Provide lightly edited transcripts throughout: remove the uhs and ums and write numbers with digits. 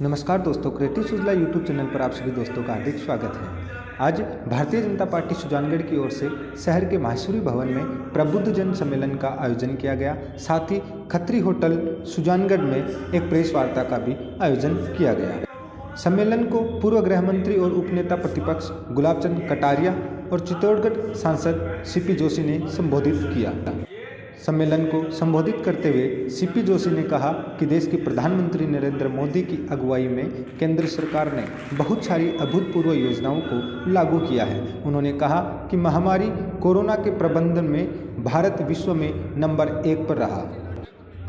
नमस्कार दोस्तों, क्रिएटिव सुजला YouTube channel पर आप सभी दोस्तों का हार्दिक स्वागत है। आज भारतीय जनता पार्टी सुजानगढ़ की ओर से शहर के माहेश्वरी भवन में प्रबुद्ध जन सम्मेलन का आयोजन किया गया। साथ ही खत्री होटल सुजानगढ़ में एक प्रेस वार्ता का भी आयोजन किया गया। सम्मेलन को पूर्व गृह मंत्री और उपनेता प्रतिपक्ष गुलाबचंद कटारिया और चित्तौड़गढ़ सांसद सीपी जोशी ने संबोधित किया। सम्मेलन को संबोधित करते हुए सीपी जोशी ने कहा कि देश के प्रधानमंत्री नरेंद्र मोदी की अगुवाई में केंद्र सरकार ने बहुत सारी अभूतपूर्व योजनाओं को लागू किया है। उन्होंने कहा कि महामारी कोरोना के प्रबंधन में भारत विश्व में नंबर 1 पर रहा।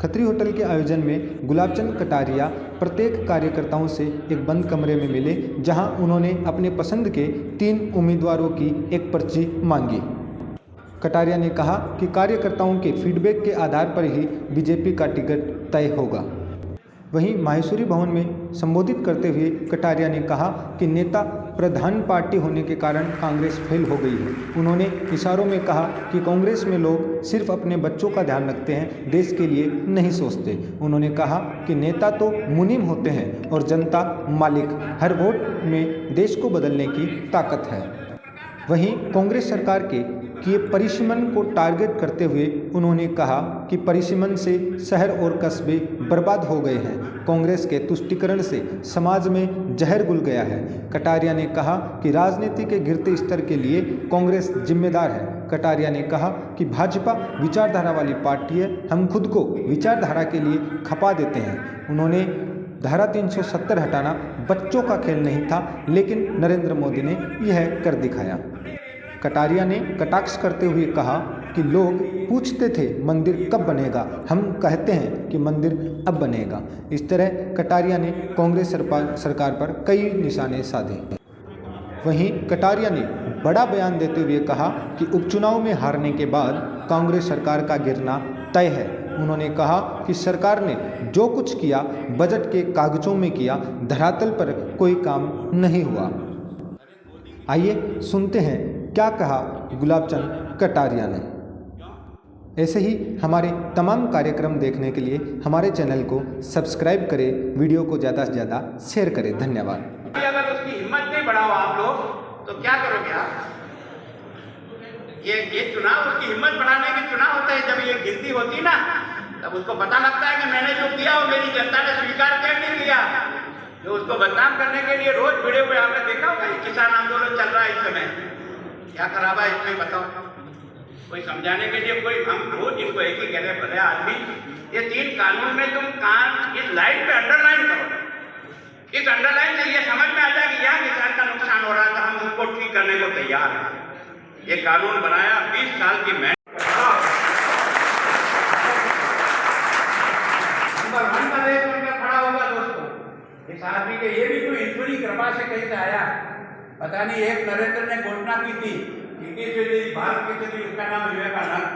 खत्री होटल के आयोजन में गुलाबचंद कटारिया प्रत्येक कार्यकर्ताओं से एक बंद कमरे में मिले, जहां उन्होंने अपने पसंद के 3 उम्मीदवारों की एक पर्ची मांगी। कटारिया ने कहा कि कार्यकर्ताओं के फीडबैक के आधार पर ही बीजेपी का टिकट तय होगा। वहीं माहेश्वरी भवन में संबोधित करते हुए कटारिया ने कहा कि नेता प्रधान पार्टी होने के कारण कांग्रेस फेल हो गई है। उन्होंने इशारों में कहा कि कांग्रेस में लोग सिर्फ अपने बच्चों का ध्यान रखते हैं, देश के लिए नहीं सोचते। उन्होंने कहा कि नेता तो मुनीम होते हैं और जनता मालिक, हर वोट में देश को बदलने की ताकत है। वहीं कांग्रेस सरकार के किए परिसीमन को टारगेट करते हुए उन्होंने कहा कि परिसीमन से शहर और कस्बे बर्बाद हो गए हैं। कांग्रेस के तुष्टीकरण से समाज में जहर घुल गया है। कटारिया ने कहा कि राजनीति के गिरते स्तर के लिए कांग्रेस जिम्मेदार है। कटारिया ने कहा कि भाजपा विचारधारा वाली पार्टी है, हम खुद को विचारधारा के लिए खपा देते हैं। उन्होंने धारा 370 हटाना बच्चों का खेल नहीं था, लेकिन नरेंद्र मोदी ने यह कर दिखाया। कटारिया ने कटाक्ष करते हुए कहा कि लोग पूछते थे मंदिर कब बनेगा, हम कहते हैं कि मंदिर अब बनेगा। इस तरह कटारिया ने कांग्रेस सरकार पर कई निशाने साधे। वहीं कटारिया ने बड़ा बयान देते हुए कहा कि उपचुनाव में हारने के बाद कांग्रेस सरकार का गिरना तय है। उन्होंने कहा कि सरकार ने जो कुछ किया बजट के कागजों में किया, धरातल पर कोई काम नहीं हुआ। आइए सुनते हैं क्या कहा गुलाबचंद कटारिया ने। ऐसे ही हमारे तमाम कार्यक्रम देखने के लिए हमारे चैनल को सब्सक्राइब करें, वीडियो को ज़्यादा से ज़्यादा शेयर करें। धन्यवाद। अगर उसकी हिम्मत नहीं बढ़ाओ आप लोग तो क्या करोगे आप? ये चुनाव उसकी हिम्मत बढ़ाने के चुनाव होता है। जब ये गिनती होती ना, तब उसको पता लगता है कि मैंने जो किया वो मेरी जनता ने स्वीकार क्या नहीं किया। जो उसको बदनाम करने के लिए रोज भिड़े हुए आपने देखा होगा। किसान आंदोलन चल रहा है इस समय, क्या खराबा है इसमें बताओ? कोई समझाने के लिए कोई, हम रोज इनको एक ही कह रहे भले आदमी, ये 3 कानून में तुम इस लाइन पे अंडरलाइन करो। इस अंडरलाइन से ये समझ में आ जाए कि यहाँ किसान का नुकसान हो रहा था, हम उनको ठीक करने को तैयार हैं। ये कानून बनाया 20 साल की मेहनत खड़ा होगा दोस्तों। इस आदमी के ये भी कोई ईश्वरी कृपा से कहीं से आया, पता नहीं। एक नरेंद्र ने घोषणा की थी कि भारत की थी, उसका नाम विवेकानंद,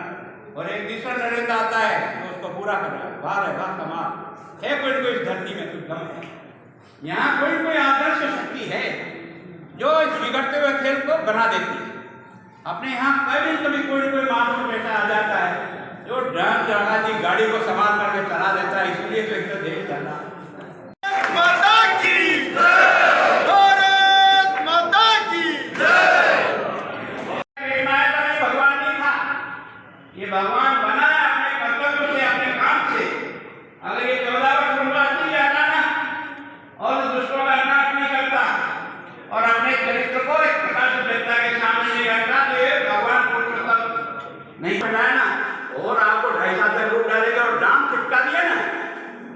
और एक दूसरा नरेंद्र आता है तो उसको पूरा कर रहा है। बाहर है बात समाज है, कोई कोई इस धरती में कुछ दम है। यहाँ कोई आदर्श शक्ति है जो इस बिगड़ते हुए खेल को बना देती है। अपने यहाँ कभी कोई मानव पैसा आ जाता है जो ड्राम चढ़ा दी गाड़ी को संभाल करके चला देता है। इसलिए तो एक देश चलना भगवान बना है अपने कर्तव्य से, अपने काम से। अगर ये 14 वर्ष वनवास जाता ना और दुष्टों का नाश नहीं करता और अपने चरित्र को एक प्रकाश जनता के सामने नहीं रखता, तो ये भगवान पुरुषोत्तम नहीं बनाया ना। और आपको 2.5 साल तक रोक डालेगा और डांग चिपका दिया ना,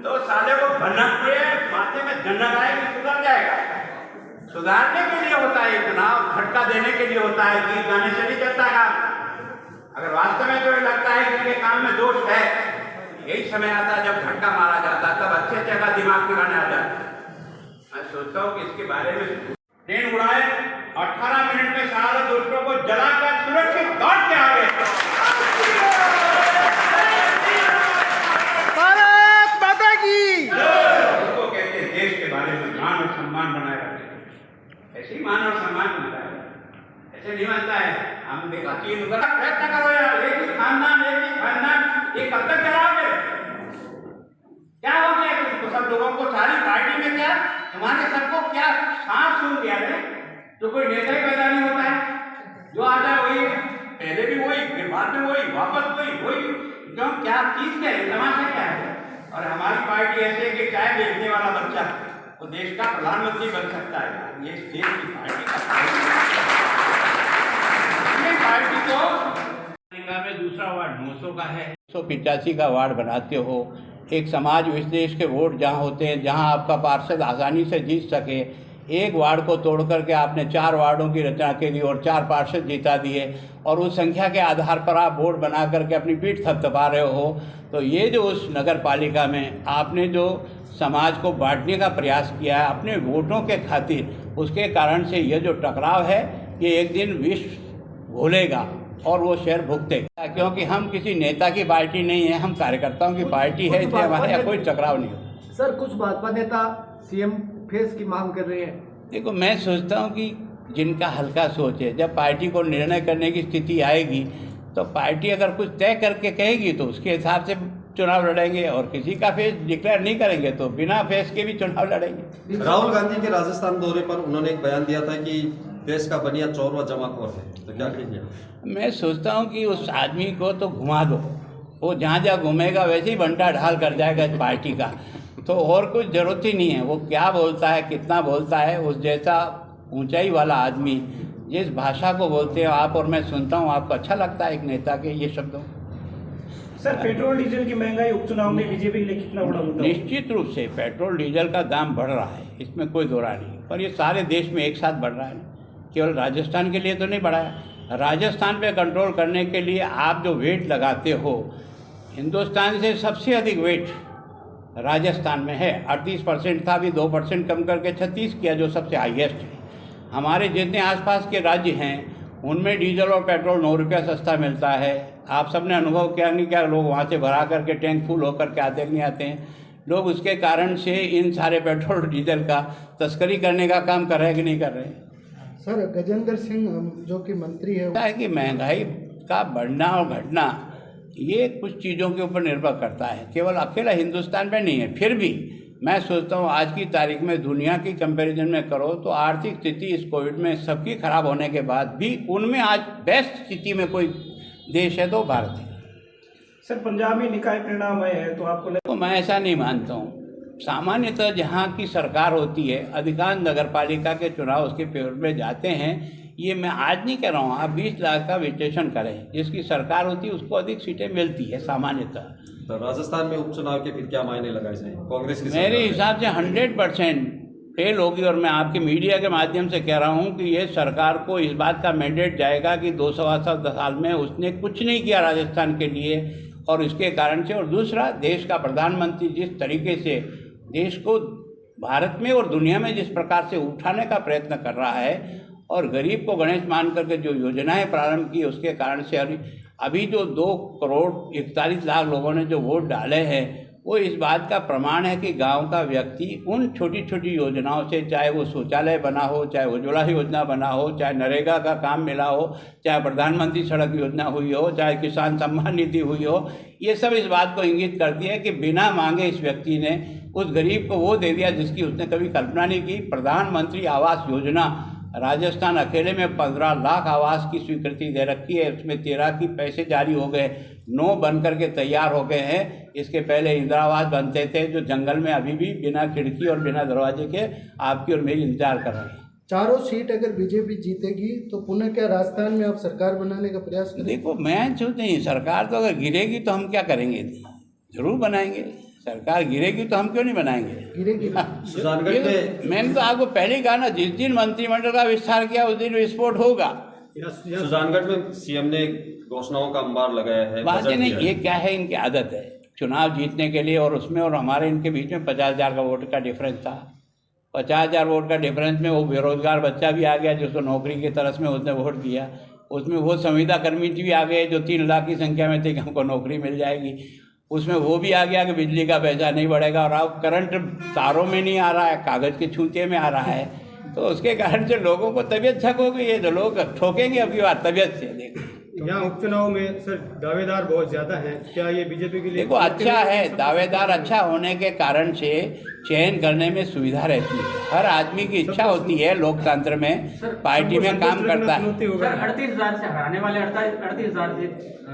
तो साले को भनक के माथे में जनक आएगी, सुधर जाएगा। सुधारने के लिए होता है चुनाव, झटका देने के लिए होता है। गीत गाने से नहीं चलता काम। अगर वास्तव में जो लगता है कि इनके काम में दोष है, यही समय आता है जब झटका मारा जाता है, तब अच्छे जगह दिमाग लगाने आ जाता है। मैं सोचता हूँ कि इसके बारे में ट्रेन उड़ाए 18 मिनट में सारे दोस्तों को जलाकर सुरक्षित लौट के आ गए। भारत माता की उसको कहते हैं देश के बारे में मान और सम्मान बनाए रखते। ऐसे ही मान और सम्मान बनता है, ऐसे नहीं बनता है। हम देखा प्रयत्न करो यार, एक ही खानदान ये कब तक चलाओगे? क्या हो गया? तो सब लोगों को सारी पार्टी में क्या हमारे सबको क्या सांस सूंघ दिया है, तो कोई नेता ही पैदा नहीं होता है। जो आता है वही, पहले भी वही, फिर बाद में वही, वापस वही। क्यों, क्या चीज क्या है, तमाशा क्या है? और हमारी पार्टी ऐसे है कि चाय बेचने वाला बच्चा वो देश का प्रधानमंत्री बन सकता है। ये देश की पार्टी को अमेरिका में दूसरा वार्ड 900 का है, 185 का वार्ड बनाते हो। एक समाज विशेष के वोट जहाँ होते हैं, जहाँ आपका पार्षद आसानी से जीत सके, एक वार्ड को तोड़ करके आपने 4 वार्डों की रचना के लिए और 4 पार्षद जिता दिए, और उस संख्या के आधार पर आप वोट बना करके अपनी पीठ थपथपा रहे हो। तो ये जो उस नगर पालिका में आपने जो समाज को बांटने का प्रयास किया है अपने वोटों के खातिर, उसके कारण से ये जो टकराव है ये एक दिन विश्व भूलेगा और वो शहर भुगतेगा। क्योंकि हम किसी नेता की पार्टी नहीं है, हम कार्यकर्ताओं की पार्टी है, इसलिए हमारे यहाँ कोई टकराव नहीं होता। सर, कुछ भाजपा नेता सीएम फेस की मांग कर रहे हैं। देखो, मैं सोचता हूँ कि जिनका हल्का सोच है, जब पार्टी को निर्णय करने की स्थिति आएगी तो पार्टी अगर कुछ तय करके कहेगी तो उसके हिसाब से चुनाव लड़ेंगे, और किसी का फेस डिक्लेयर नहीं करेंगे तो बिना फेस के भी चुनाव लड़ेंगे। राहुल गांधी के राजस्थान दौरे पर उन्होंने एक बयान दिया था कि देश का बनिया चोर व जमाखोर है, तो क्या कहेंगे? मैं सोचता हूँ कि उस आदमी को तो घुमा दो, वो जहाँ जहाँ घूमेगा वैसे ही बंटा ढाल कर जाएगा इस पार्टी का, तो और कुछ ज़रूरत ही नहीं है। वो क्या बोलता है, कितना बोलता है, उस जैसा ऊंचाई वाला आदमी जिस भाषा को बोलते हो आप और मैं सुनता हूँ, आपको अच्छा लगता है एक नेता के ये शब्दों? सर, पेट्रोल डीजल की महंगाई उपचुनाव में बीजेपी के लिए कितना बड़ा मुद्दा? निश्चित रूप से पेट्रोल डीजल का दाम बढ़ रहा है, इसमें कोई दो राय नहीं, पर ये सारे देश में एक साथ बढ़ रहा है, केवल राजस्थान के लिए तो नहीं बढ़ा है। राजस्थान पे कंट्रोल करने के लिए आप जो वेट लगाते हो, हिंदुस्तान से सबसे अधिक वेट राजस्थान में है। 38% था, अभी 2% कम करके 36 किया, जो सबसे हाईएस्ट है। हमारे जितने आसपास के राज्य हैं उनमें डीजल और पेट्रोल 9 रुपया सस्ता मिलता है। आप सबने अनुभव किया नहीं क्या, लोग वहाँ से भरा करके टैंक फुल होकर के आते नहीं आते हैं लोग, उसके कारण से इन सारे पेट्रोल डीजल का तस्करी करने का काम कर रहे हैं कि नहीं कर रहे हैं? सर, गजेंद्र सिंह जो कि मंत्री है कि महंगाई का बढ़ना और घटना ये कुछ चीज़ों के ऊपर निर्भर करता है, केवल अकेला हिंदुस्तान में नहीं है। फिर भी मैं सोचता हूँ आज की तारीख में दुनिया की कंपैरिजन में करो तो आर्थिक स्थिति इस कोविड में सबकी खराब होने के बाद भी उनमें आज बेस्ट स्थिति में कोई देश है तो भारत है। सर, पंजाब में निकाय परिणाम है तो आपको तो मैं ऐसा नहीं मानता हूँ। सामान्यतः जहाँ की सरकार होती है, अधिकांश नगर पालिका के चुनाव उसके फेवर में जाते हैं। ये मैं आज नहीं कह रहा हूँ, आप 20 लाख का विश्लेषण करें, जिसकी सरकार होती है उसको अधिक सीटें मिलती है सामान्यतः। तो राजस्थान में उपचुनाव के फिर क्या मायने लगाए जाए कांग्रेस की? मेरे हिसाब से 100% फेल होगी, और मैं आपके मीडिया के माध्यम से कह रहा हूँ कि ये सरकार को इस बात का मैंडेट जाएगा कि 200 साल में उसने कुछ नहीं किया राजस्थान के लिए, और इसके कारण से। और दूसरा, देश का प्रधानमंत्री जिस तरीके से देश को भारत में और दुनिया में जिस प्रकार से उठाने का प्रयत्न कर रहा है, और गरीब को गणेश मान करके जो योजनाएं प्रारंभ की, उसके कारण से अभी जो 2 करोड़ 41 लाख लोगों ने जो वोट डाले हैं, वो इस बात का प्रमाण है कि गांव का व्यक्ति उन छोटी छोटी योजनाओं से, चाहे वो शौचालय बना हो, चाहे उज्ज्वला योजना बना हो, चाहे नरेगा का काम मिला हो, चाहे प्रधानमंत्री सड़क योजना हुई हो, चाहे किसान सम्मान निधि हुई हो, ये सब इस बात को इंगित करती है कि बिना मांगे इस व्यक्ति ने उस गरीब को वो दे दिया जिसकी उसने कभी कल्पना नहीं की। प्रधानमंत्री आवास योजना राजस्थान अकेले में 15 लाख आवास की स्वीकृति दे रखी है, उसमें 13 की पैसे जारी हो गए, 9 बन करके तैयार हो गए हैं। इसके पहले इंदिरा आवास बनते थे जो जंगल में अभी भी बिना खिड़की और बिना दरवाजे के आपकी और मेरी इंतजार कर रहे हैं। चारों सीट अगर बीजेपी जीतेगी तो पुनः क्या राजस्थान में आप सरकार बनाने का प्रयास करेंगे? देखो, मैं सोचता नहीं, सरकार तो अगर गिरेगी तो हम क्या करेंगे, जरूर बनाएंगे। सरकार गिरेगी तो हम क्यों नहीं बनाएंगे? गिरेगी। सुजानगढ़ में मैंने तो आपको पहले ही कहा ना, जिस दिन मंत्रिमंडल का विस्तार किया उस दिन विस्फोट होगा। सुजानगढ़ में सीएम ने घोषणाओं का अंबार लगाया है। बात नहीं, ये क्या है, इनकी आदत है चुनाव जीतने के लिए, और उसमें और हमारे इनके बीच में 50,000 का वोट का डिफरेंस था। 50,000 वोट का डिफरेंस में वो बेरोजगार बच्चा भी आ गया जिसको नौकरी की तरस में उसने वोट दिया, उसमें वो संविदा कर्मी भी आ गए जो 3 लाख की संख्या में थे कि हमको नौकरी मिल जाएगी, उसमें वो भी आ गया कि बिजली का पैसा नहीं बढ़ेगा, और अब करंट तारों में नहीं आ रहा है, कागज़ के छूते में आ रहा है। तो उसके कारण से लोगों को तबीयत छक हो गई है, तो लोग ठोकेंगे अभी बार तबीयत से। देखो, यहाँ उपचुनाव में सर दावेदार बहुत ज्यादा हैं, क्या ये बीजेपी के लिए? देखो अच्छा है, दावेदार अच्छा होने के कारण से चयन करने में सुविधा रहती है। हर आदमी की इच्छा होती है लोकतंत्र में, पार्टी में काम करता है। सर 38,000 से हराने वाले 38,000 से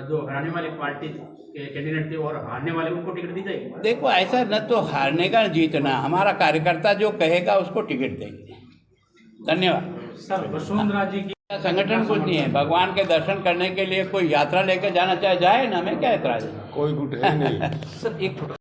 जो हराने वाले पार्टी के कैंडिडेट थे और हारने वाले उनको टिकट दी जाएगी? देखो ऐसा न तो हारने का न जीतना, हमारा कार्यकर्ता जो कहेगा उसको टिकट देंगे। धन्यवाद। सर वसुंधरा जी की संगठन कुछ नहीं है, भगवान के दर्शन करने के लिए कोई यात्रा लेकर जाना चाहे जाए ना, हमें क्या एतराज है। कोई गुट है नहीं। सर एक